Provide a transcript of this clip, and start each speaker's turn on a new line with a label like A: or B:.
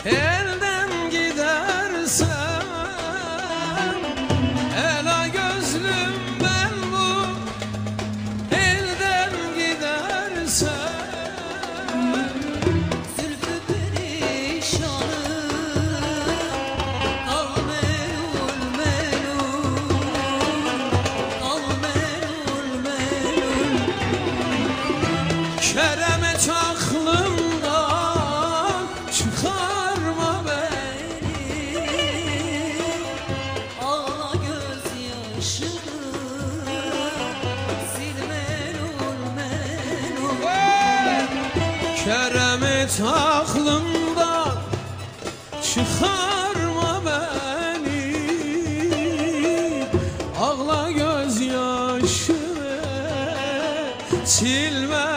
A: elden gidersem, ela gözlüm ben bu elden gidersem.
B: Zülfü perişanım, al melul melul, al melul melul.
A: Keremet aklımdan çıkarma beni,
B: Ağla gözyaşını, sil melul melul.
A: Keremet aklımdan çıkarma beni, ağla gözyaşını, silme